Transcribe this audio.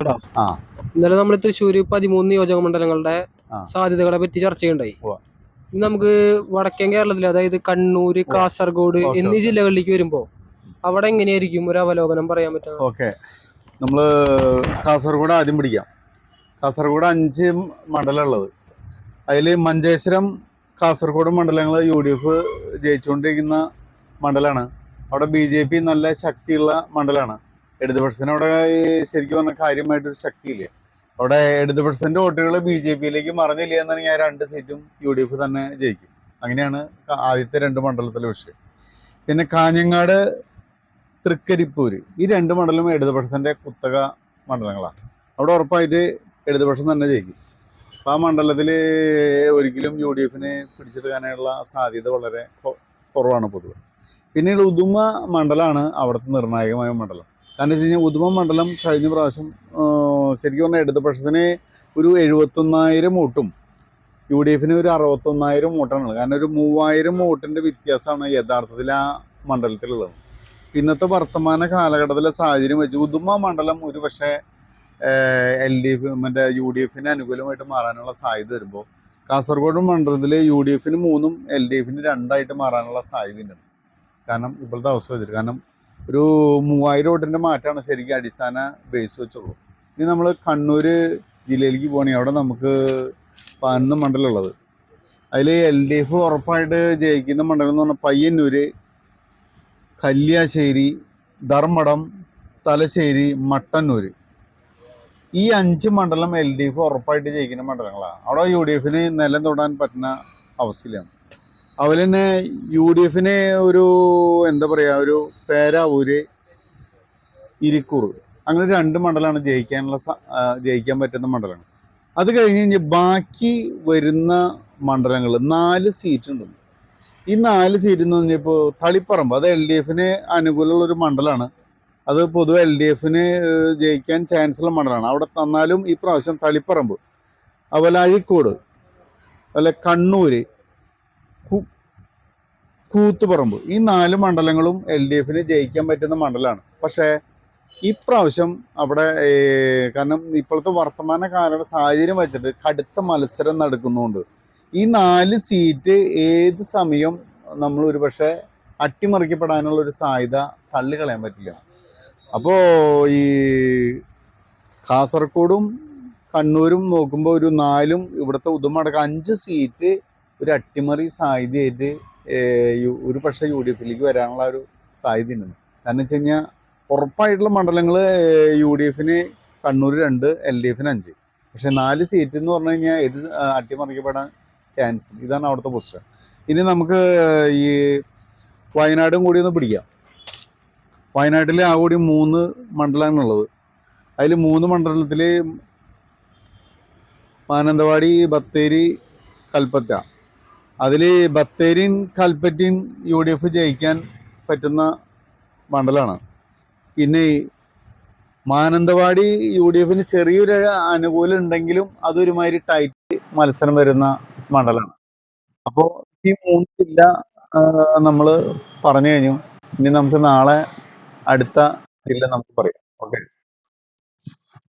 എടാ, ആ ഇന്നലെ നമ്മൾ തൃശ്ശൂർ 13 നിയോജക മണ്ഡലങ്ങളുടെ ആ സാധ്യതകളെ പറ്റി ചർച്ചയുണ്ടായി. ഉവ്വ. ഇനി നമുക്ക് വടക്കൻ കേരളത്തിൽ, അതായത് കണ്ണൂര്, ഉവ്വ. കാസർഗോഡ് ഓക്കെ എന്നീ ഓക്കെ ജില്ലകളിലേക്ക് വരുമ്പോ അവിടെ എങ്ങനെയായിരിക്കും ഒരു അവലോകനം പറയാൻ പറ്റുന്നത്? ഓക്കെ നമ്മള് കാസർഗോഡ് ആദ്യം പിടിക്കാം. കാസർഗോഡ് 5 മണ്ഡലം ഉള്ളത്. അതിൽ മഞ്ചേശ്വരം, കാസർഗോഡ് മണ്ഡലങ്ങൾ UDF ജയിച്ചുകൊണ്ടിരിക്കുന്ന മണ്ഡലമാണ്. അവിടെ BJP നല്ല ശക്തിയുള്ള മണ്ഡലമാണ്. ഇടതുപക്ഷത്തിന് അവിടെ ശരിക്കും പറഞ്ഞാൽ കാര്യമായിട്ടൊരു ശക്തിയില്ല. അവിടെ ഇടതുപക്ഷത്തിന്റെ വോട്ടുകൾ BJPയിലേക്ക് മറിഞ്ഞില്ല എന്നാണ് ഞാൻ 2 സീറ്റും UDF തന്നെ ജയിക്കും. അങ്ങനെയാണ് ആദ്യത്തെ 2 മണ്ഡലത്തിലെ വിഷയം. പിന്നെ കാഞ്ഞങ്ങാട്, തൃക്കരിപ്പൂര്, ഈ 2 മണ്ഡലം ഇടതുപക്ഷത്തിന്റെ കുത്തക മണ്ഡലങ്ങളാണ്. അവിടെ ഉറപ്പായിട്ട് ഇടതുപക്ഷം തന്നെ ജയിക്കും. അപ്പം ആ മണ്ഡലത്തിൽ ഒരിക്കലും UDFന് പിടിച്ചെടുക്കാനുള്ള സാധ്യത വളരെ കുറവാണ് പൊതുവെ. പിന്നീട് ഉദുമ മണ്ഡലമാണ് അവിടുത്തെ നിർണായകമായ മണ്ഡലം. കാരണം വെച്ച് കഴിഞ്ഞാൽ ഉദുമ മണ്ഡലം കഴിഞ്ഞ പ്രാവശ്യം ശരിക്കും പറഞ്ഞാൽ ഇടതുപക്ഷത്തിന് ഒരു 71,000 വോട്ടും UDFന് ഒരു 61,000 വോട്ടാണ്. കാരണം ഒരു 3,000 വോട്ടിൻ്റെ വ്യത്യാസമാണ് യഥാർത്ഥത്തിൽ ആ മണ്ഡലത്തിലുള്ളത്. ഇന്നത്തെ വർത്തമാന കാലഘട്ടത്തിലെ സാഹചര്യം വെച്ച് ഉദുമ മണ്ഡലം ഒരു പക്ഷേ LDF മറ്റേ UDFന് അനുകൂലമായിട്ട് മാറാനുള്ള സാധ്യത വരുമ്പോൾ കാസർഗോഡ് മണ്ഡലത്തിൽ UDFന് 3ഉം LDFന് 2ആയിട്ട് മാറാനുള്ള സാധ്യതയുണ്ട്. കാരണം ഇപ്പോഴത്തെ അവസ്ഥ വെച്ചിട്ട്, കാരണം ഒരു 3,000 വോട്ടിൻ്റെ മാറ്റമാണ് ശരിക്കും അടിസ്ഥാന ബേസ് വെച്ചുള്ളൂ. ഇനി നമ്മൾ കണ്ണൂർ ജില്ലയിലേക്ക് പോകണമെങ്കിൽ അവിടെ നമുക്ക് 11 മണ്ഡലം ഉള്ളത്. അതിൽ LDF ഉറപ്പായിട്ട് ജയിക്കുന്ന മണ്ഡലം എന്ന് പറഞ്ഞാൽ പയ്യന്നൂർ, കല്യാശ്ശേരി, ധർമ്മടം, തലശ്ശേരി, മട്ടന്നൂർ. ഈ 5 മണ്ഡലം LDF ഉറപ്പായിട്ട് ജയിക്കുന്ന മണ്ഡലങ്ങളാണ്. അവിടെ UDFന് നിലം തൊടാൻ പറ്റുന്ന അവസ്ഥയിലാണ്. അതുപോലെ തന്നെ UDFന് ഒരു എന്താ പറയുക, ഒരു പേരാവൂര്, ഇരിക്കൂർ, അങ്ങനെ 2 മണ്ഡലമാണ് ജയിക്കാൻ പറ്റുന്ന മണ്ഡലങ്ങൾ. അത് കഴിഞ്ഞ് കഴിഞ്ഞാൽ ബാക്കി വരുന്ന മണ്ഡലങ്ങൾ 4 സീറ്റുണ്ട്. ഈ 4 സീറ്റ് എന്ന് പറഞ്ഞപ്പോൾ തളിപ്പറമ്പ്, അത് LDFന് അനുകൂലമുള്ളൊരു മണ്ഡലമാണ്. അത് പൊതുവെ LDFന് ജയിക്കാൻ ചാൻസ് ഉള്ള മണ്ഡലമാണ്. അവിടെ തന്നാലും ഈ പ്രാവശ്യം തളിപ്പറമ്പ്, അതുപോലെ അഴീക്കോട്, അതുപോലെ കണ്ണൂര്, കൂത്തുപറമ്പ്, ഈ 4 മണ്ഡലങ്ങളും LDFന് ജയിക്കാൻ പറ്റുന്ന മണ്ഡലമാണ്. പക്ഷേ ഇപ്രാവശ്യം അവിടെ കാരണം ഇപ്പോഴത്തെ വർത്തമാന കാലയുടെ സാഹചര്യം വെച്ചിട്ട് കടുത്ത മത്സരം നടക്കുന്നതുകൊണ്ട് ഈ 4 സീറ്റ് ഏത് സമയം നമ്മൾ ഒരു പക്ഷേ അട്ടിമറിക്കപ്പെടാനുള്ള ഒരു സാധ്യത തള്ളിക്കളയാൻ പറ്റില്ല. അപ്പോൾ ഈ കാസർഗോഡും കണ്ണൂരും നോക്കുമ്പോൾ ഒരു 4ഉം ഇവിടുത്തെ ഉദുമടക്കം 5 സീറ്റ് ഒരു അട്ടിമറി സാധ്യതയായിട്ട് ഒരു പക്ഷേ UDFിലേക്ക് വരാനുള്ള ഒരു സാധ്യതയുണ്ട്. കാരണം വെച്ച് കഴിഞ്ഞാൽ ഉറപ്പായിട്ടുള്ള മണ്ഡലങ്ങൾ UDFന് കണ്ണൂർ 2, LDFന് 5. പക്ഷെ 4 സീറ്റ് എന്ന് പറഞ്ഞു കഴിഞ്ഞാൽ ഇത് അട്ടിമറിക്കപ്പെടാൻ ചാൻസ്. ഇതാണ് അവിടുത്തെ പൊസിഷൻ. ഇനി നമുക്ക് ഈ വയനാടും കൂടി ഒന്ന് പിടിക്കാം. വയനാട്ടിൽ ആ കൂടി 3 മണ്ഡലമാണുള്ളത്. അതിൽ 3 മണ്ഡലത്തിൽ മാനന്തവാടി, ബത്തേരി, കൽപ്പറ്റ. അതിൽ ബത്തേരിയും കൽപ്പറ്റയും UDF ജയിക്കാൻ പറ്റുന്ന മണ്ഡലമാണ്. പിന്നെ മാനന്തവാടി UDFന് ചെറിയൊരു അനുകൂലം ഉണ്ടെങ്കിലും അതൊരുമാതിരി ടൈറ്റ് മത്സരം വരുന്ന മണ്ഡലമാണ്. അപ്പോൾ ഈ 3 ജില്ല നമ്മൾ പറഞ്ഞു കഴിഞ്ഞു. ഇനി നമുക്ക് നാളെ അടുത്ത ജില്ല നമുക്ക് പറയാം. ഓക്കെ.